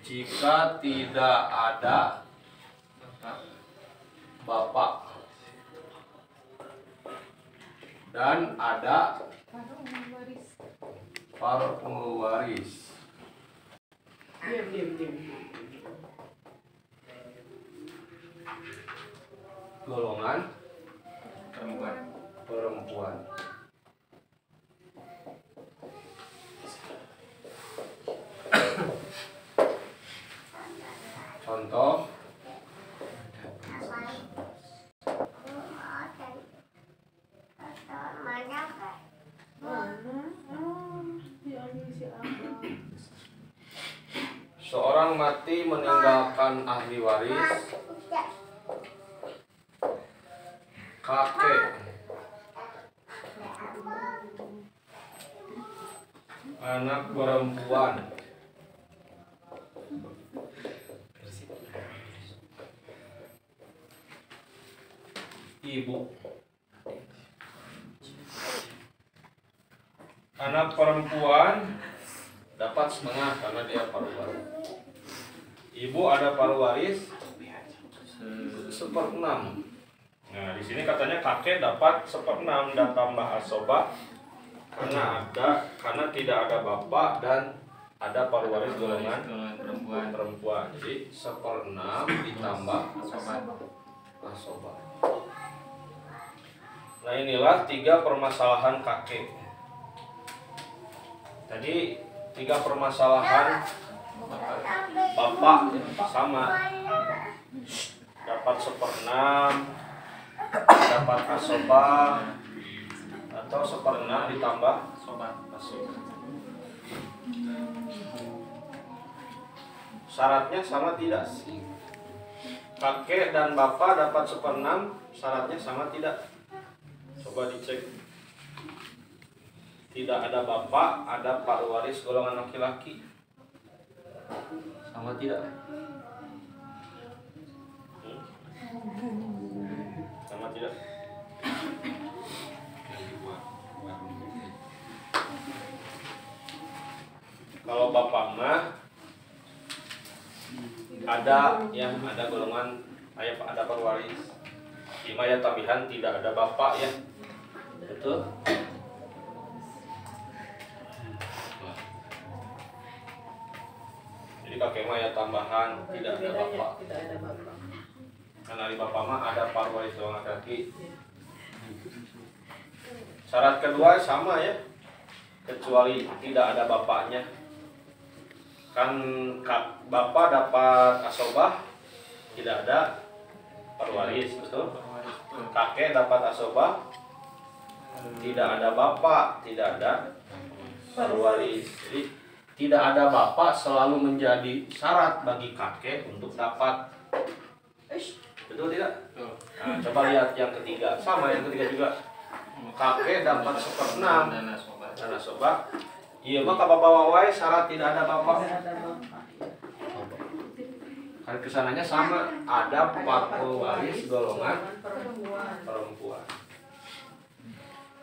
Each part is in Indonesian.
Jika tidak ada bapak dan ada para pengwaris. Golongan perempuan. Contoh seorang mati meninggalkan ahli waris kakek, anak perempuan, ibu. Anak perempuan dapat setengah karena dia paruh waris. Ibu ada paruh waris 1/6. Nah, di sini katanya kakek dapat 1/6 dan tambah asobah karena tidak ada bapak dan ada paruh waris golongan perempuan. Jadi 1/6 ditambah asobah. Nah, inilah 3 permasalahan kakek. Tadi 3 permasalahan bapak sama, dapat 1/6, dapat asobah, atau 1/6 ditambah asobah. Syaratnya sama tidak? Kakek dan bapak dapat 1/6, syaratnya sama tidak? Coba dicek. Tidak ada bapak, ada paruh waris golongan laki-laki. Sama tidak? Sama tidak? Kalau bapak mah ada golongan ada paruh waris. Imaya tambihan tidak ada bapak ya. Betul? Jadi kakek mah ya tambahan, tidak ada bapak. Karena di bapak mah ada paruh waris golongan laki-laki. Syarat kedua sama ya, kecuali tidak ada bapaknya. Kan bapak dapat asobah, tidak ada paruh waris, betul? Kakek dapat asobah, tidak ada bapak, tidak ada paruh waris. Jadi tidak ada bapak selalu menjadi syarat bagi kakek untuk dapat. Betul tidak? Nah, coba lihat yang ketiga. Sama yang ketiga juga. Kakek dapat 1/6 dan asobah. Iya mah bapak wae syarat tidak ada bapak. Kan kesananya sama, ada paruh waris golongan perempuan.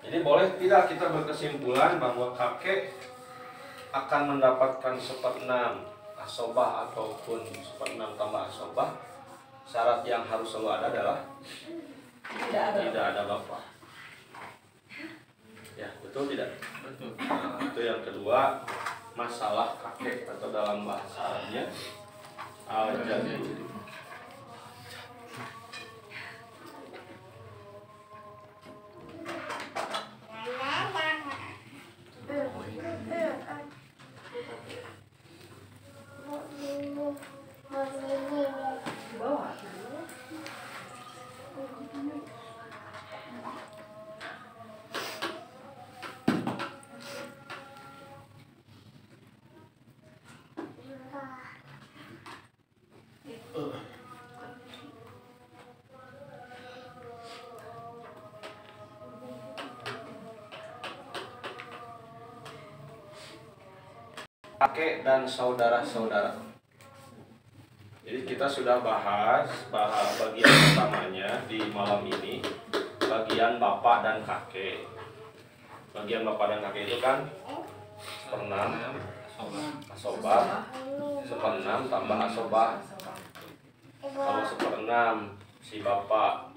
Jadi boleh tidak kita berkesimpulan bahwa kakek akan mendapatkan 1/6 asobah ataupun 1/6 tambah asobah. Syarat yang harus selalu ada adalah tidak ada bapak. Ya, betul tidak? Betul. Nah, itu yang kedua, masalah kakek atau dalam bahasa Arabnya al-jaddu. Kakek dan saudara-saudara. Jadi kita sudah bahas bagian pertamanya di malam ini, bagian bapak dan kakek. Bagian bapak dan kakek itu kan 1/6 asobah, 1/6 tambah asobah. Kalau 1/6 si bapak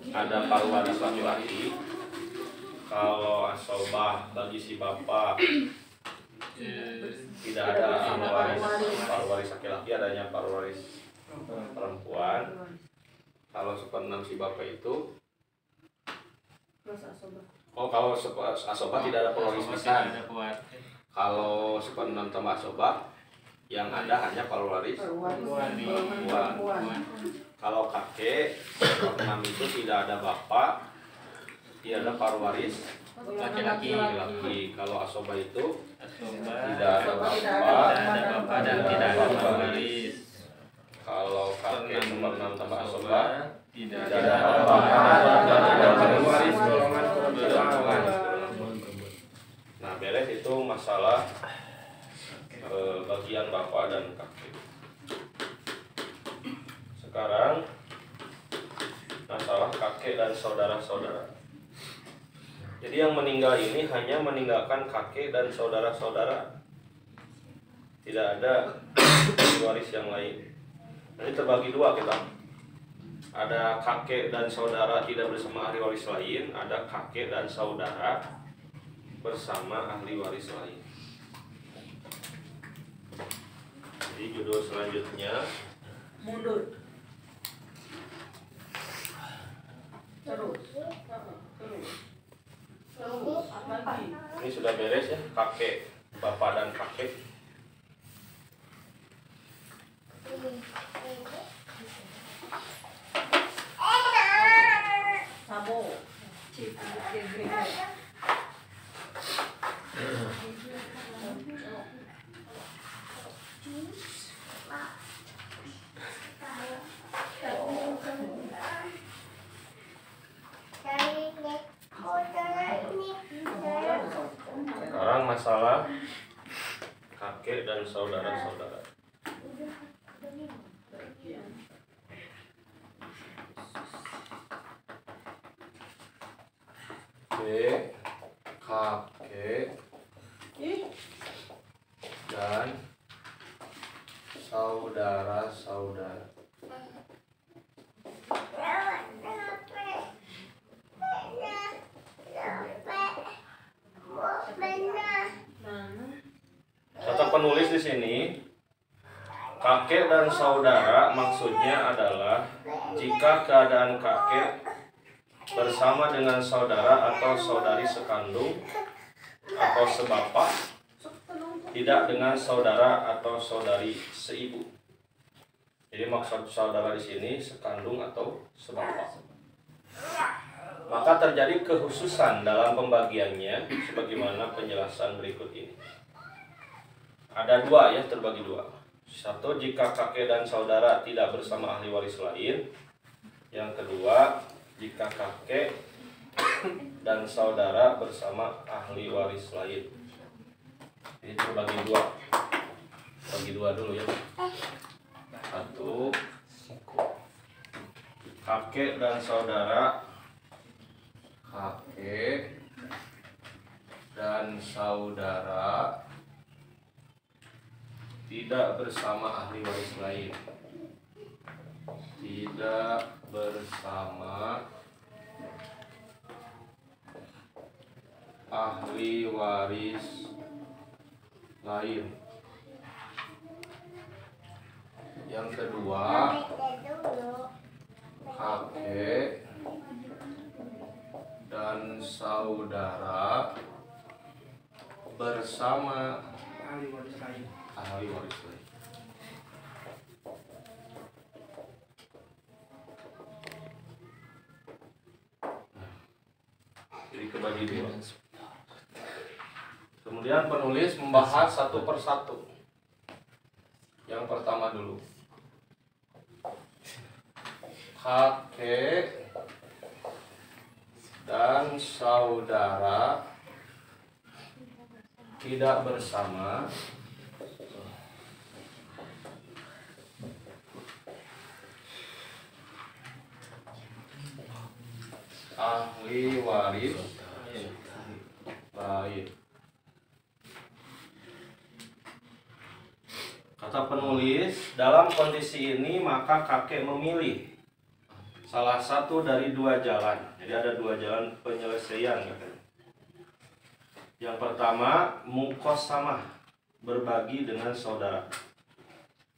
ada paruh waris laki-laki, kalau asobah bagi si bapak tidak ada paruh waris laki-laki, adanya paruh waris perempuan. Kalau 1/6 si bapak itu, kalau asobah tidak ada paruh waris besar. Kalau 1/6 tambah asobah, yang ada hanya paruh waris perempuan. Kalau kakek 1/6 itu tidak ada bapak, tidak ada paruh waris laki-laki. Kalau asobah itu tidak ada bapak dan tidak ada paruh waris. Kalau kakek 1/6 tambah asobah, tidak ada bapak dan tidak ada paruh waris perempuan. Nah, beres itu masalah bagian bapak dan kakek. Sekarang masalah kakek dan saudara-saudara. Jadi yang meninggal ini hanya meninggalkan kakek dan saudara-saudara, tidak ada waris yang lain. Ini terbagi dua kita. Ada kakek dan saudara tidak bersama ahli waris lain, ada kakek dan saudara bersama ahli waris lain. Jadi judul selanjutnya mundur. Terus. Apa lagi? Ini sudah beres ya, kakek, bapak dan kakek. Sabo. Sekarang masalah kakek dan saudara-saudara. Kakek dan saudara-saudara. Kata penulis di sini, kakek dan saudara maksudnya adalah jika keadaan kakek bersama dengan saudara atau saudari sekandung atau sebapak, tidak dengan saudara atau saudari seibu. Jadi maksud saudara di sini sekandung atau sebapak. Maka terjadi kekhususan dalam pembagiannya sebagaimana penjelasan berikut ini. Ada dua ya, terbagi dua. Satu, jika kakek dan saudara tidak bersama ahli waris lain. Yang kedua, jika kakek dan saudara bersama ahli waris lain. Ini terbagi dua. Bagi dua dulu ya. Satu, kakek dan saudara. Kakek dan saudara tidak bersama ahli waris lain. Tidak bersama ahli waris lain. Yang kedua, kakek dan saudara bersama ahli waris lain. Jadi kebagi dua. Kemudian penulis membahas satu persatu. Yang pertama dulu, kakek dan saudara tidak bersama ahli waris lain. Kata penulis, dalam kondisi ini maka kakek memilih salah satu dari dua jalan. Jadi ada dua jalan penyelesaian katanya. Yang pertama, mukosamah, berbagi dengan saudara.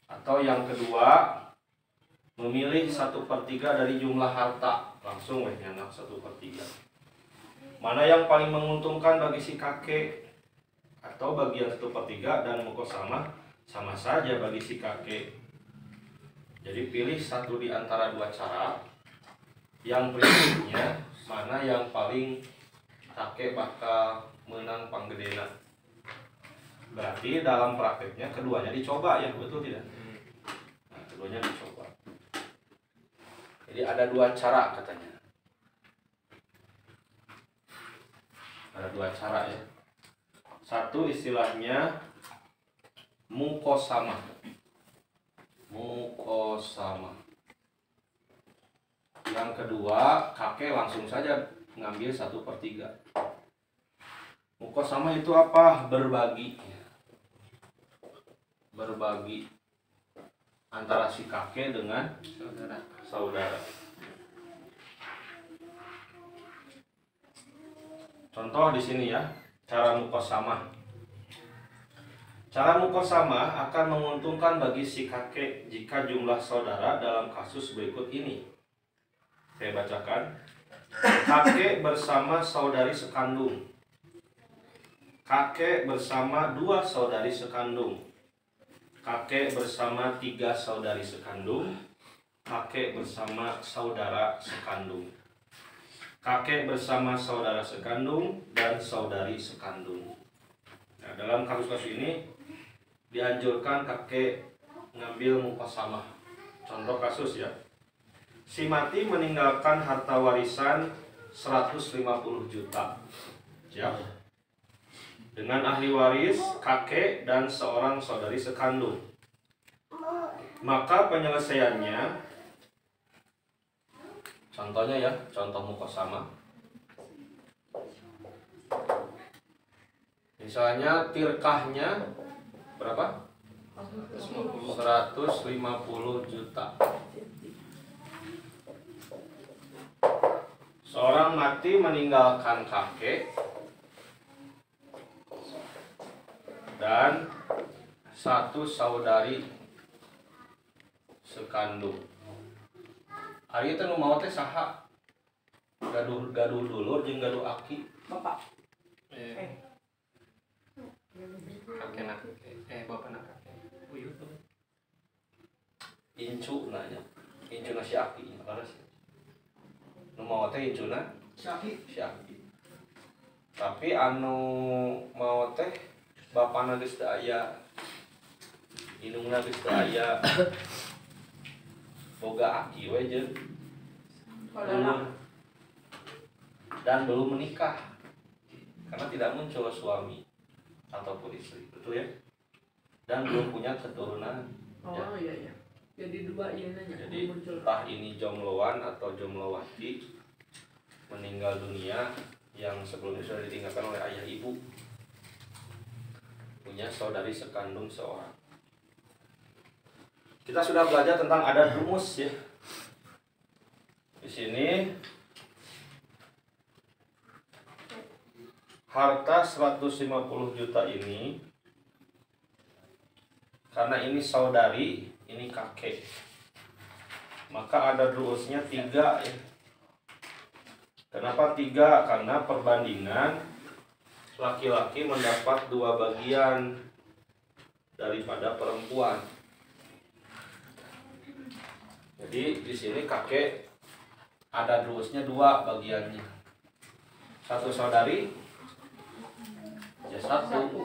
Atau yang kedua, memilih 1/3 dari jumlah harta. Langsung nyanak 1/3. Mana yang paling menguntungkan bagi si kakek? Atau bagian 1/3 dan mukosamah sama saja bagi si kakek. Jadi pilih satu di antara dua cara. Yang prinsipnya mana yang paling kakek bakal menang panggedena. Berarti dalam prakteknya keduanya dicoba ya, betul tidak? Nah, keduanya dicoba. Jadi ada dua cara katanya. Ada dua cara ya. Satu istilahnya mukosama. Mukosama. Yang kedua, kakek langsung saja ngambil 1/3. Mukosama itu apa? Berbagi. Berbagi antara si kakek dengan saudara. Contoh di sini ya, cara mukosama. Cara mukosama akan menguntungkan bagi si kakek jika jumlah saudara dalam kasus berikut ini. Saya bacakan. Kakek bersama saudari sekandung. Kakek bersama 2 saudari sekandung. Kakek bersama 3 saudari sekandung. Kakek bersama saudara sekandung. Kakek bersama saudara sekandung dan saudari sekandung. Nah, dalam kasus-kasus ini dianjurkan kakek ngambil mukosama. Contoh kasus ya. Si mati meninggalkan harta warisan 150 juta. Siap? Dengan ahli waris, kakek dan seorang saudari sekandung. Maka penyelesaiannya, contohnya ya, contoh mukosama. Misalnya tirkahnya berapa? 150 juta. Seorang mati meninggalkan kakek dan 1 saudari sekandung. Ari teh nu maot teh saha? Gaduh dulur jeung gaduh aki. Bapak. Kakek bapak nak kakek. Uyuh tuh. Incu nanya. Incu si aki. Apa sih? Nu mau teh incuna si aki. Tapi anu mau teh bapana geus teu aya. Indungna geus teu aya. Boga aki we jeung dan belum menikah. Karena tidak muncul suami ataupun istri, betul ya? Dan belum punya keturunan. Oh ya. Iya. Jadi 2 ini nanya. Jadi entah ini jombloan atau jomblowati meninggal dunia yang sebelumnya sudah ditinggalkan oleh ayah ibu, punya saudari sekandung seorang. Kita sudah belajar tentang adat rumus ya. Di sini harta 150 juta ini, karena ini saudari, ini kakek, maka ada rumusnya 3 ya. Kenapa 3? Karena perbandingan laki-laki mendapat 2 bagian daripada perempuan. Jadi di sini kakek ada rumusnya 2 bagiannya. 1 saudari ya 1.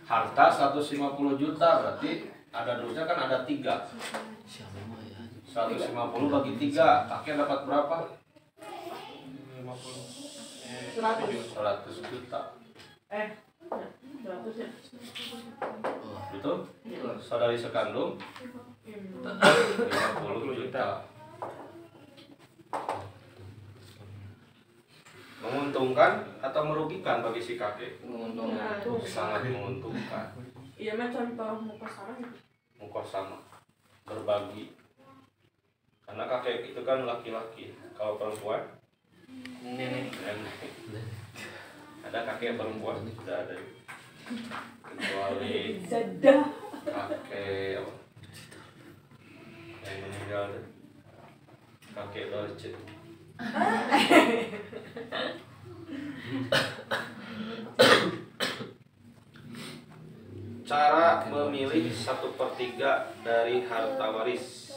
Harta 150 juta berarti ada dosanya kan ada 3. 150 bagi 3, kakek dapat berapa? 100 juta. 100 ya. Betul? Saudari sekandung 50 juta. Menguntungkan atau merugikan bagi si kakek? Menguntungkan. Sangat menguntungkan. Iya mah contoh muka sama gitu. Mukosama, berbagi. Karena kakek itu kan laki-laki, kalau perempuan Nenek. nenek. Ada kakek perempuan tidak ada, kecuali Zadah. kakek apa yang meninggal deh. Kakek Dorce. Cara memilih 1/3 dari harta waris.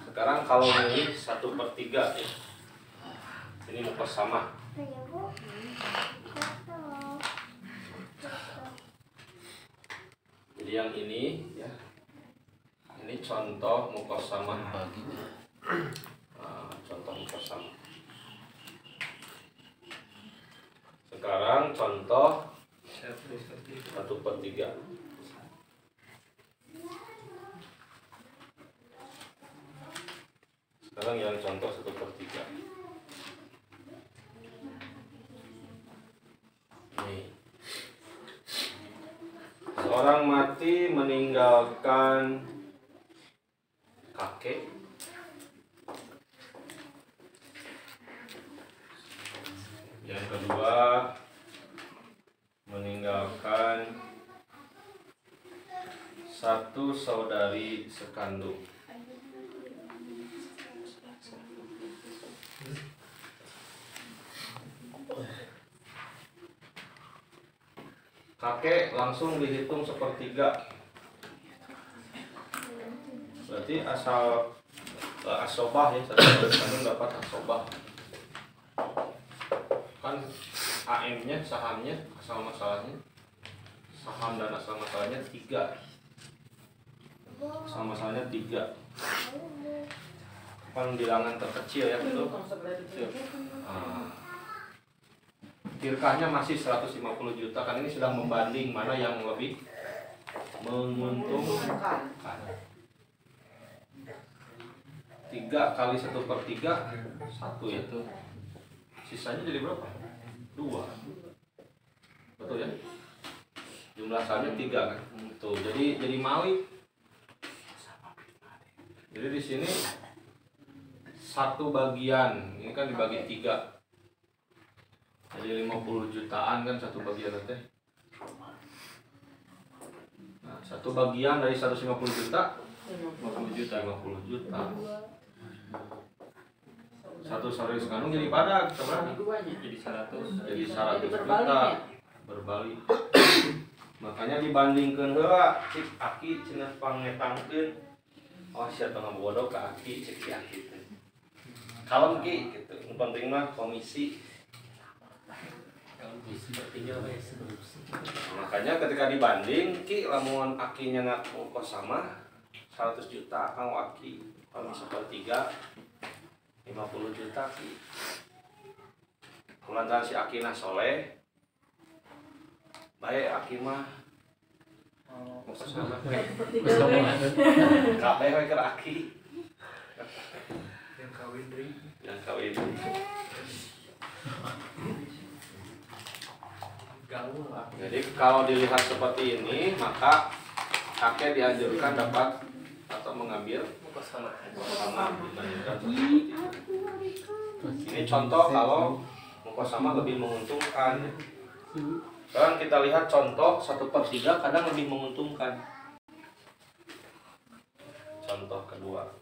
Sekarang kalau milih 1/3 ya, ini mukosama. Jadi yang ini ya, ini contoh mukosama. Contoh mukosama. Sekarang contoh 1/3. Sekarang yang contoh 1/3. Nih. Seorang mati meninggalkan kakek, yang kedua meninggalkan satu saudari sekandung. Kakek langsung dihitung 1/3. Berarti asal asobah ya, satu saudari sekandung dapat asobah. Kan AM-nya, sahamnya, asal masalahnya, saham dan asal masalahnya 3. Asal masalahnya 3. Kan bilangan terkecil ya, betul? Tirkahnya masih 150 juta, kan ini sedang membanding mana yang lebih menguntungkan. 3 kali 1/3 1 ya. Sisanya jadi berapa? 2. Betul ya? Jumlah sahamnya 3 kan? Tuh, jadi malik. Jadi di sini 1 bagian, ini kan dibagi 3. Jadi 50 jutaan kan 1 bagian nanti. Nah, 1 bagian dari 150 juta 50 juta. 50 juta. Satu saudari sekandung jadi padat, seberapa? Jadi 100. Jadi 100 Jadi juta. berbalik ya? Berbalik. Makanya dibandingkan heula cik aki cenah pangetangkeun. Oh sia tengah bodoh ke aki cek si aki teh. Kalem ki gitu. Yang penting mah komisi. Makanya ketika dibanding ki lamun akinya ngaku kosama 100 juta kang aki kalau 1/3 50 juta ki. Kulantaran si akina soleh baik aki mah kosama kabeh we keur aki Yang kawin deui. yang kawin. Gaul lah. Jadi kalau dilihat seperti ini, maka kakek dianjurkan dapat atau mengambil Mukosama. mukosama dibandingkan 1/3. Ini contoh kalau mukosama lebih menguntungkan. Sekarang kita lihat contoh 1/3 kadang lebih menguntungkan. Contoh kedua.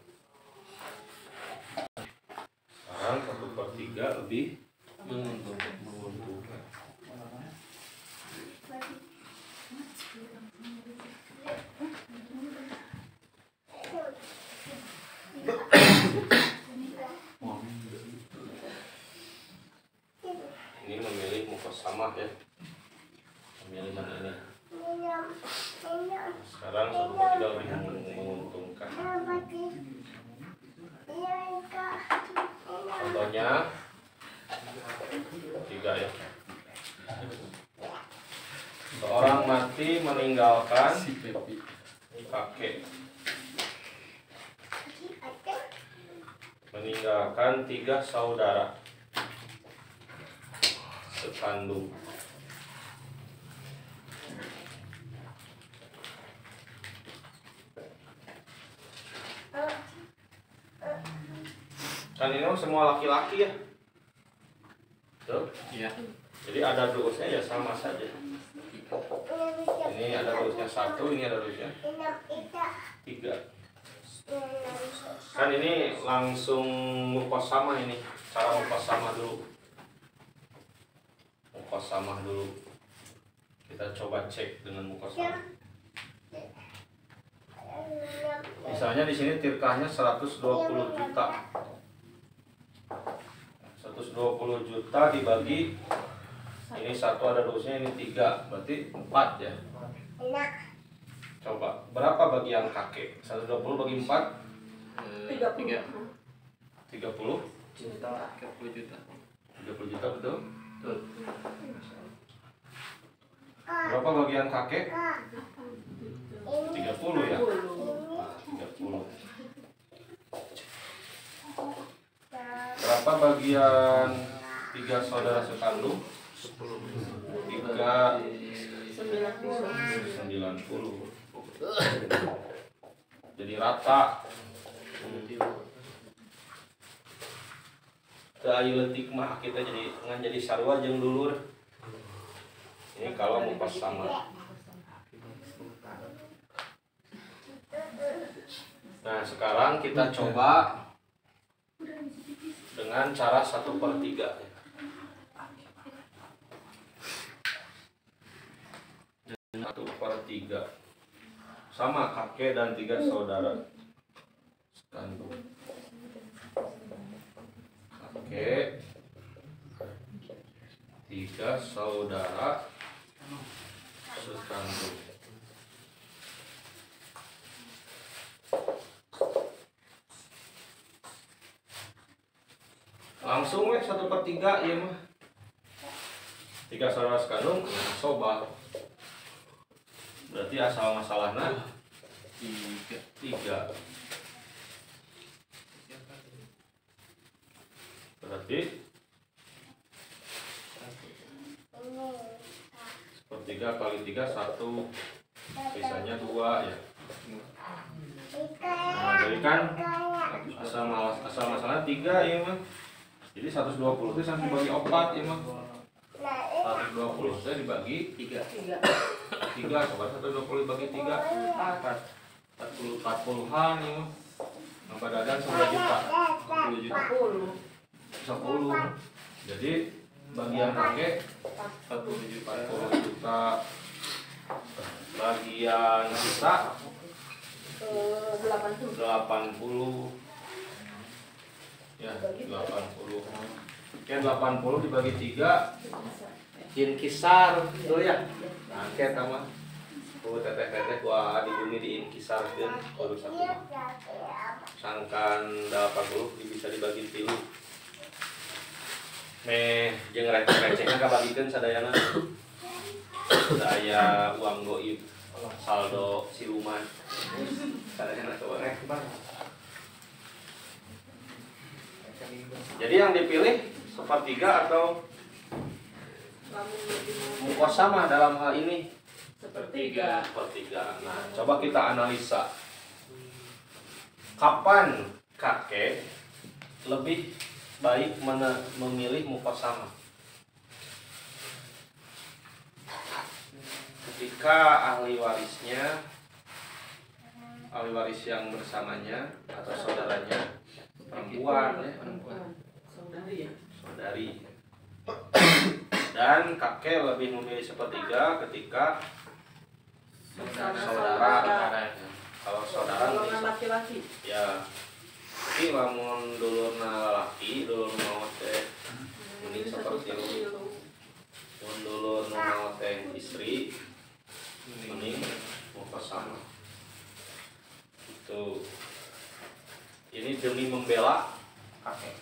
Sekarang 1/3 lebih menguntungkan. Ini memilih mukosama ya, memilih yang ini. Sekarang 1/3 lebih menguntungkan. Contohnya 3 ya. Seorang mati meninggalkan kakek, meninggalkan 3 saudara sekandung. Kan ini semua laki-laki ya. Tuh. Iya. Jadi ada rumusnya ya sama saja. Ini ada rumusnya 1, ini ada rumusnya 3. Kan ini langsung mukosama ini. Cara mukosama dulu. Mukosama dulu. Kita coba cek dengan mukosama. Misalnya di sini tirkahnya 120 juta. 120 juta dibagi ini 1 ada rumusnya, ini 3, berarti 4 ya. Coba berapa bagian kakek? 120 bagi 4 30. 30 juta. 30 juta. 30 juta betul? Betul. Berapa bagian kakek? 30 ya? 30. Berapa bagian 3 saudara sekandung? 3 90. Jadi rata. Teu aya leutik mah kita jadi ngan jadi sarua jeung dulur. Ini kalau mau pas sama. Nah, sekarang kita coba dengan cara 1/3. 1/3 sama kakek dan 3 saudara sekandung. Kakek 3 saudara sekandung. Langsung we 1/3 ya mah. 3 saudara sekandung soba. Berarti asal masalahnya 3. Berarti 1/3 kali 3 1, sisanya 2 ya. Nah, jadi kan asal masalahnya 3 ya mah. Jadi 120 itu sampai dibagi 4 ya mah. 120 itu dibagi 3. 3 coba 120 dibagi 3 40-an ya mah. Nambah dadan 10 juta. 10 juta. 10. Jadi bagian kakek 40 juta. Bagian kita 80. Ya, 80. Oke, 80 dibagi 3 jin kisar betul ya. Nah, oke sama. Teteh-teteh gua di bumi di kisar kan kalau satu. Sangkan 80 bisa dibagi 3. Jeung receh-recehna kabagikeun sadayana. Daya uang goib, saldo siluman. Sadayana coba Jadi yang dipilih 1/3 atau mukosama dalam hal ini? 1/3. 1/3. Nah, coba kita analisa. Kapan kakek lebih baik memilih mukosama? Ketika ahli waris yang bersamanya atau saudaranya perempuan ya, saudari. Dan kakek lebih memilih 1/3 ketika saudara. Kalau saudara laki-laki. ya, tapi lamun dulurna laki, dulur maot teh mending seperti itu. Mun dulur maot teh istri mending mukosama. Itu. Ini demi membela kakek.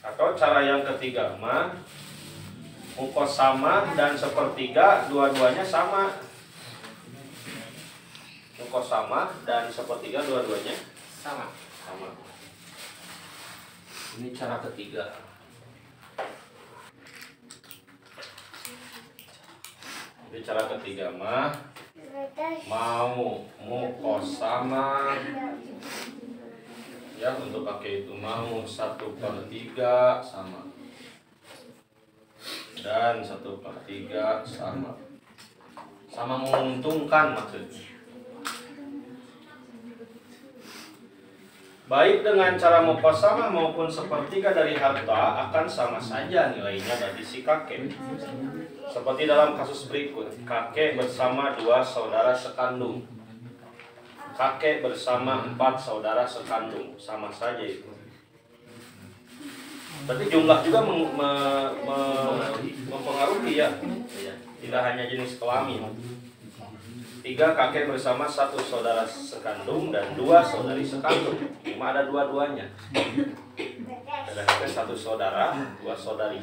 Atau cara yang ketiga mah mukosama dan 1/3 dua-duanya sama. Mukosama dan 1/3 dua-duanya Sama. sama. Ini cara ketiga. Jadi cara ketiga mah mau mukosama ya, untuk kakek itu mau 1/3 sama dan 1/3 sama menguntungkan maksudnya. Baik dengan cara mukosama maupun 1/3 dari harta akan sama saja nilainya bagi si kakek. Seperti dalam kasus berikut, kakek bersama 2 saudara sekandung, kakek bersama 4 saudara sekandung, sama saja itu. Berarti jumlah juga mempengaruhi ya, tidak hanya jenis kelamin. 3 kakek bersama 1 saudara sekandung dan 2 saudari sekandung. Cuma ada dua-duanya. Ada 1 saudara, 2 saudari.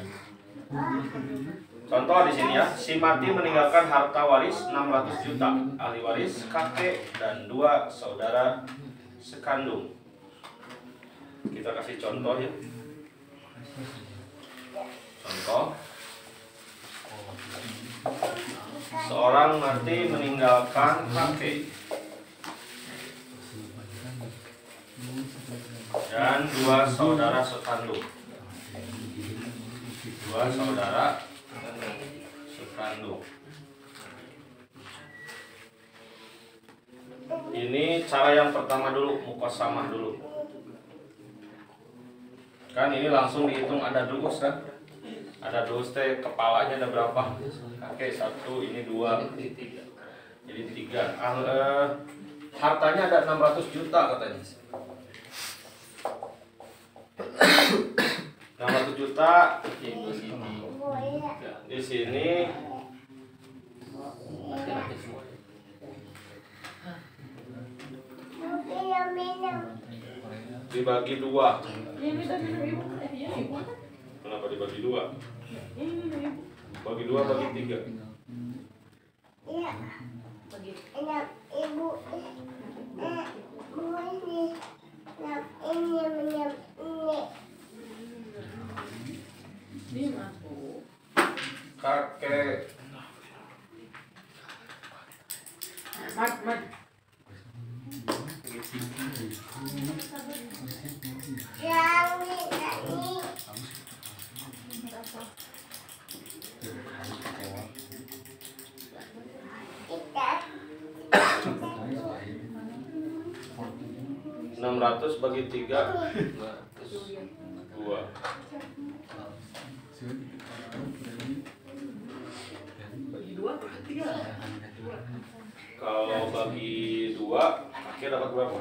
Contoh di sini ya, si mati meninggalkan harta waris 600 juta. Ahli waris kakek dan 2 saudara sekandung. Kita kasih contoh ya. Contoh. Seorang mati meninggalkan kakek dan 2 saudara sekandung. 2 saudara sekandung. Ini cara yang pertama dulu, mukosamah dulu. Kan ini langsung dihitung ada dus kan? Ada dus teh, kepalanya ada berapa? Kakek 1, ini 2, jadi 3. Hartanya ada 600 juta katanya. 600 juta di sini dibagi 2. Kenapa dibagi 2? Bagi 2 bagi 3. Iya. Enak ibu. Bu ini. Ini masuk. Kakek Mat. Jangan 600 bagi 3 2. Bagi 2 atau 3? Kalau bagi 2 akhir dapat berapa?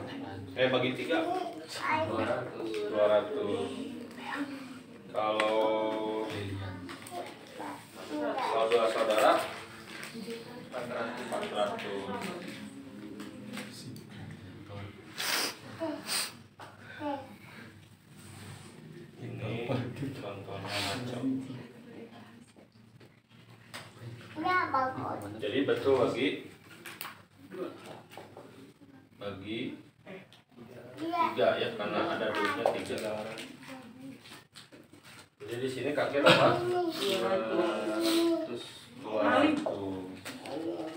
Bagi 3 200. Kalau 2 saudara 400. Ini contohnya macam. Jadi betul bagi 3 ya, karena ada dusnya 3. Jadi di sini kakek dapat 200.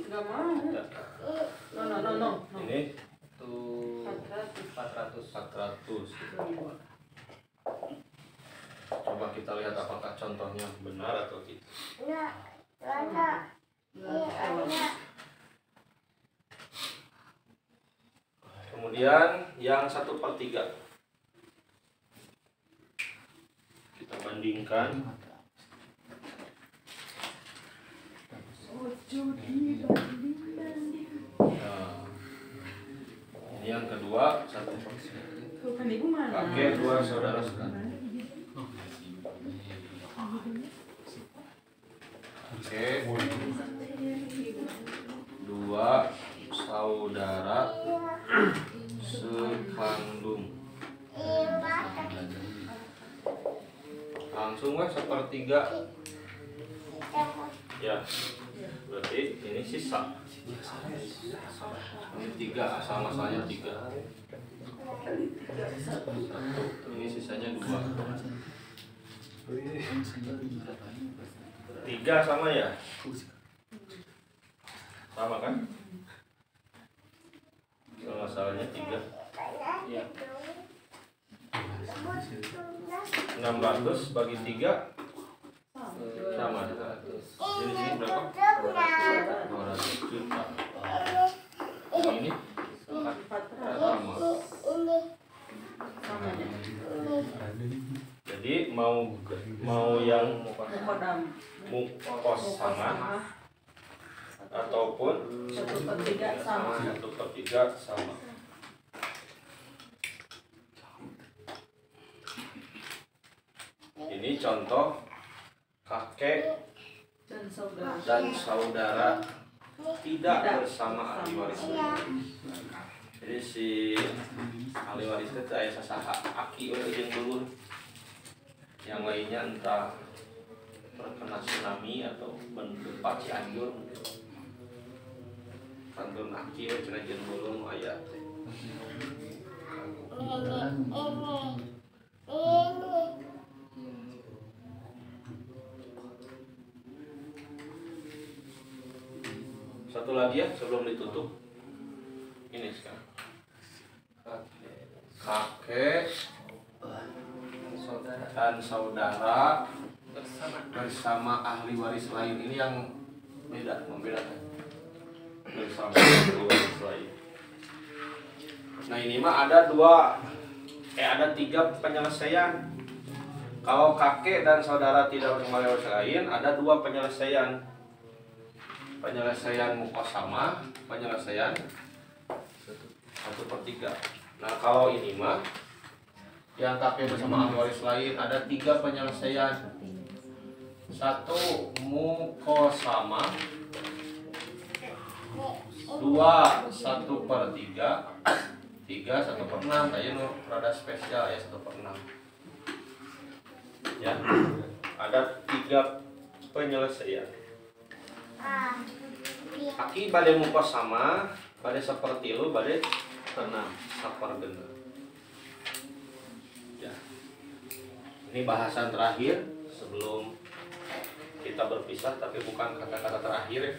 Enggak mau. No. Ini 400. 400. Coba kita lihat apakah contohnya benar atau tidak. Kemudian yang 1/3 kita bandingkan. Nah, ini yang kedua 1/3. Bukan ibu mana? Kakek 2 saudara sekandung. Oke, 2 saudara sekandung. Langsung 1/3 ya, berarti ini sisa. Ini 3, asal-asalnya 3. Ini sisanya 2. 3 sama ya. Sama kan? Kalau masalahnya 3. Iya. 600 bagi 3 sama. Jadi sini berapa? 200 juta. Ini sama. Jadi mau yang mukos sama ataupun 1/3 sama. 1/3 sama. Ini contoh kakek dan saudara tidak bersama ahli waris. Jadi si ahli waris itu aya sasaha aki jeung dulur. Yang lainnya entah terkena tsunami atau gempa Cianjur. Kantun aki we cenah jeung dulur nu aya teh. Satu lagi ya sebelum ditutup. Ini sekarang. Kakek dan saudara bersama ahli waris lain. Ini yang membedakan bersama ahli waris lain. Nah ini mah ada 3 penyelesaian. Kalau kakek dan saudara tidak bersama ahli waris lain, ada 2 penyelesaian. Penyelesaian mukosama, penyelesaian 1/3. Nah kalau ini mah yang kakek bersama ahli waris lain ada 3 penyelesaian. 1 mukosama, 2 1/3, 3 1/6. Tadi nu rada spesial ya 1/6. Ya ada 3 penyelesaian. Aki bade mukosama, bade 1/3, bade 1/6. Ya. Ini bahasan terakhir sebelum kita berpisah, tapi bukan kata-kata terakhir ya.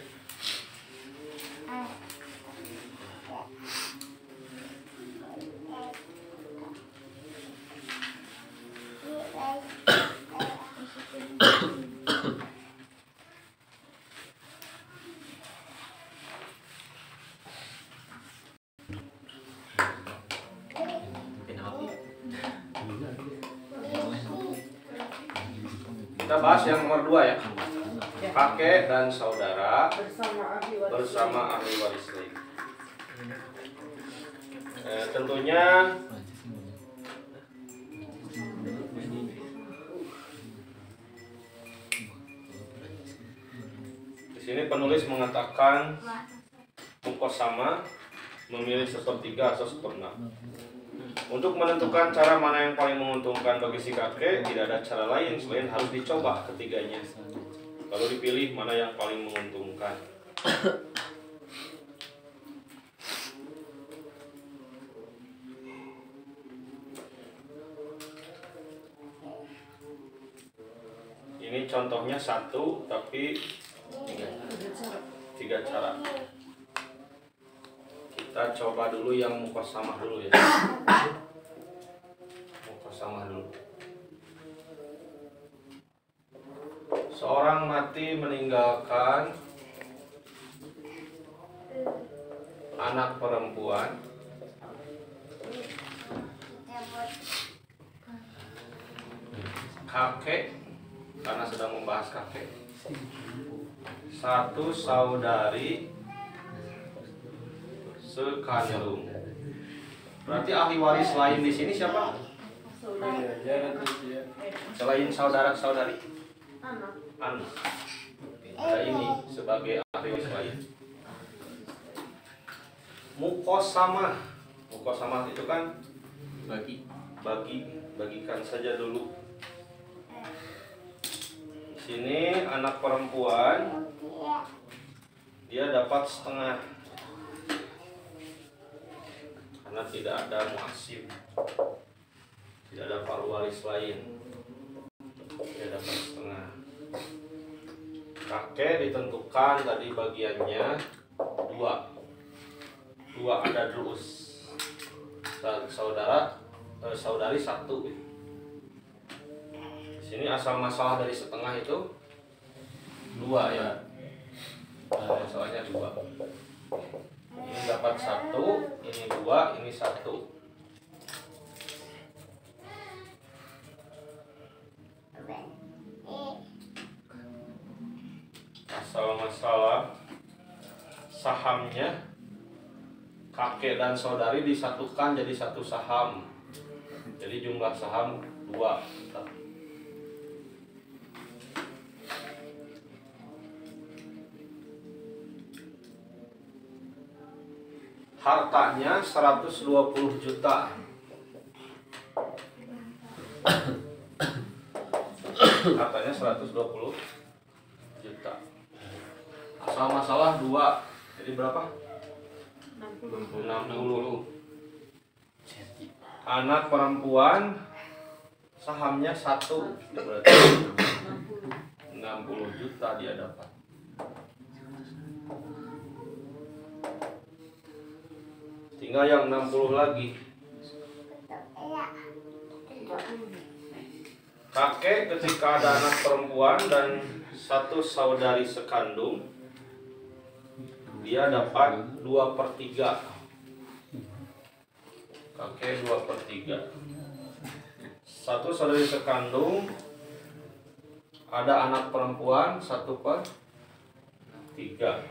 Kita bahas yang nomor 2 ya. Kakek dan saudara bersama ahli waris lain. Tentunya di sini penulis mengatakan mukosama memilih 1/3 atau 1/6. Untuk menentukan cara mana yang paling menguntungkan bagi si kakek, tidak ada cara lain selain harus dicoba ketiganya. Lalu dipilih mana yang paling menguntungkan. Ini contohnya 1, tapi 3 cara. Kita coba dulu yang mukosama dulu ya. Mukosama dulu. Seorang mati meninggalkan anak perempuan, kakek, karena sedang membahas kakek, 1 saudari sekandung. Berarti ahli waris lain di sini siapa? Selain saudara-saudari? Anak. Ada ini sebagai ahli waris lain. Mukosama. Mukosama itu kan bagikan saja dulu. Di sini anak perempuan dia dapat setengah. Karena tidak ada muasib, tidak ada ahli waris lain, dia dapat setengah. Kakek ditentukan tadi bagiannya 2. 2 ada terus saudari 1. Di sini asal masalah dari setengah itu 2 ya. Masalahnya 2. Ini dapat 1, ini 2, ini 1. Asal masalah sahamnya kakek dan saudari disatukan jadi satu saham. Jadi jumlah saham 2. Hartanya 120 juta. Hartanya 120 juta. Asal masalah 2. Jadi berapa? 60. Anak perempuan sahamnya 1, berarti 60 juta dia dapat. Tinggal yang 60 lagi. Kakek ketika ada anak perempuan dan 1 saudari sekandung, dia dapat 2/3. Kakek 2/3. 1 saudari sekandung, ada anak perempuan 1/3.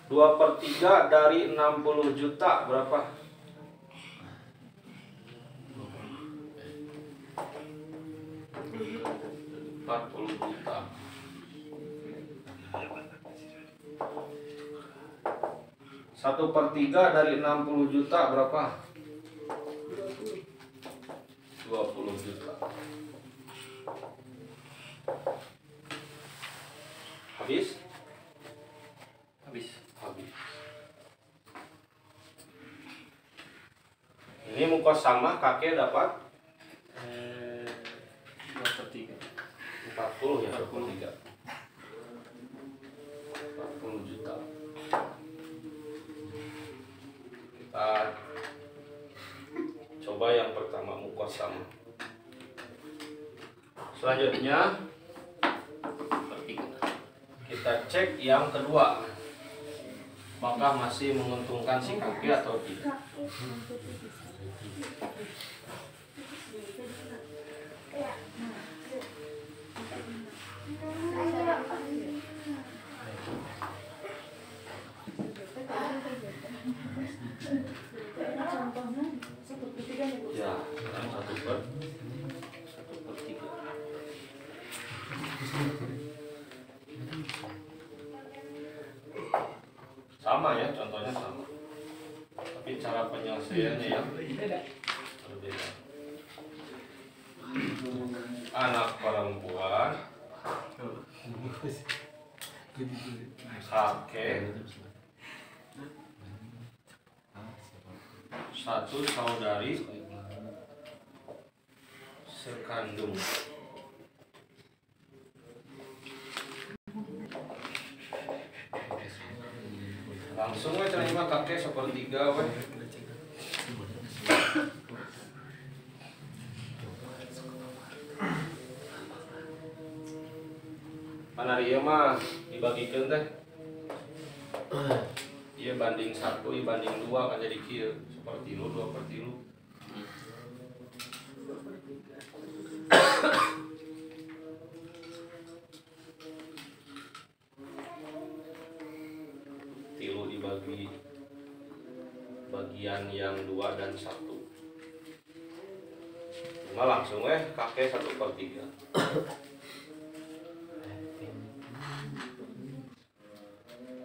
2/3 dari 60 juta berapa? 40 juta. 1/3 dari 60 juta berapa? 20 juta. Habis? Habis. Habis. Ini mukos sama, kakek dapat 2/3. 40 ya, 23. 40 juta. Kita coba yang pertama mukos sama. Selanjutnya kita cek yang kedua. Apakah masih menguntungkan si kakek atau tidak? Ya, yang 1/3. Sama ya, contohnya sama. Tapi cara penyelesaiannya yang berbeda. Anak perempuan, kakek, 1 saudari sekandung. Langsung we terima kakek 1/3 we. Mana ieu mah dibagikeun teh. Ieu banding 1, ieu banding 2 kan jadi kieu. 1/3, 2/3. Tilu dibagi bagian yang 2 dan 1. Cuma langsung kakek 1/3.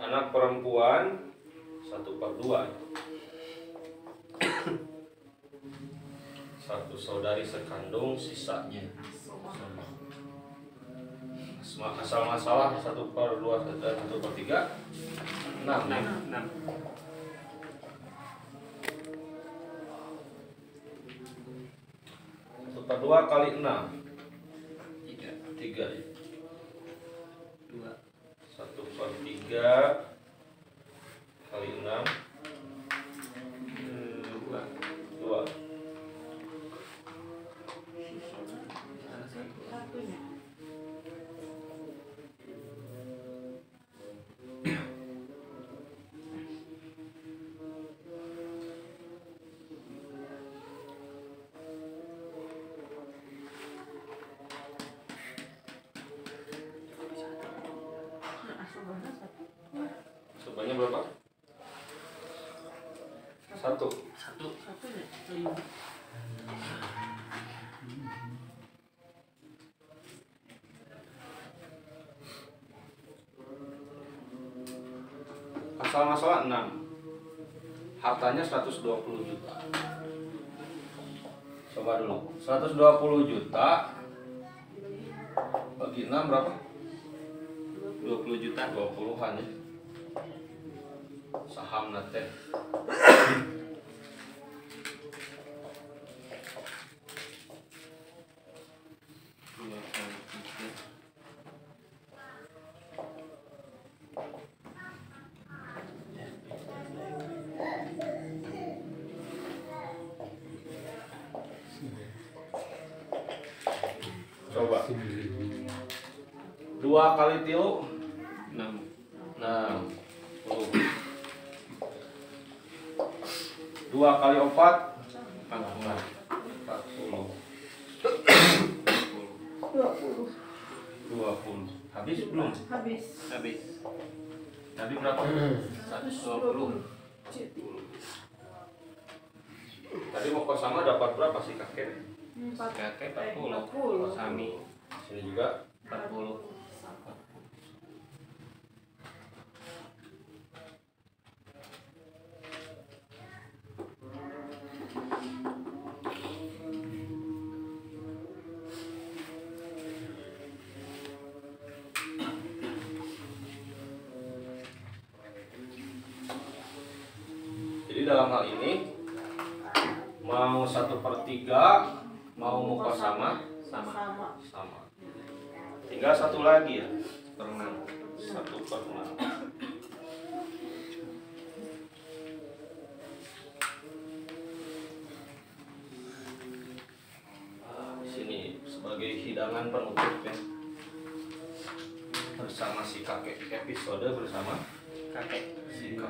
Anak perempuan 1/2. 1 saudari sekandung sisanya. Asal masalah 1/2 dan 1/3 6 ya. 6. 1/2 kali 6 3 ya. 2. 1/3 Satunya berapa? 1. Satu. Satu deh. 5. Asal masalah 6. Hartanya 120 juta. Coba dulu. 120 juta bagi 6 berapa? 20 juta. 20-an ya. Saham nate. Dua kali tiga. Coba. 2 kali 3 6. 6. 2 kali 4 40. 40. 20. 20. Habis belum? Habis. Habis. Tadi berapa? 120. Tadi mau kos sama dapat berapa sih kakek? 4. Kakek 40. 40. Sami Sini juga 40. Jadi dalam hal ini mau 1/3 mau muka sama Sama. sama. Tinggal satu lagi ya. Per 6. 1/6. Di sini sebagai hidangan penutup ya. Bersama si kakek, episode bersama Kakek. si kakek.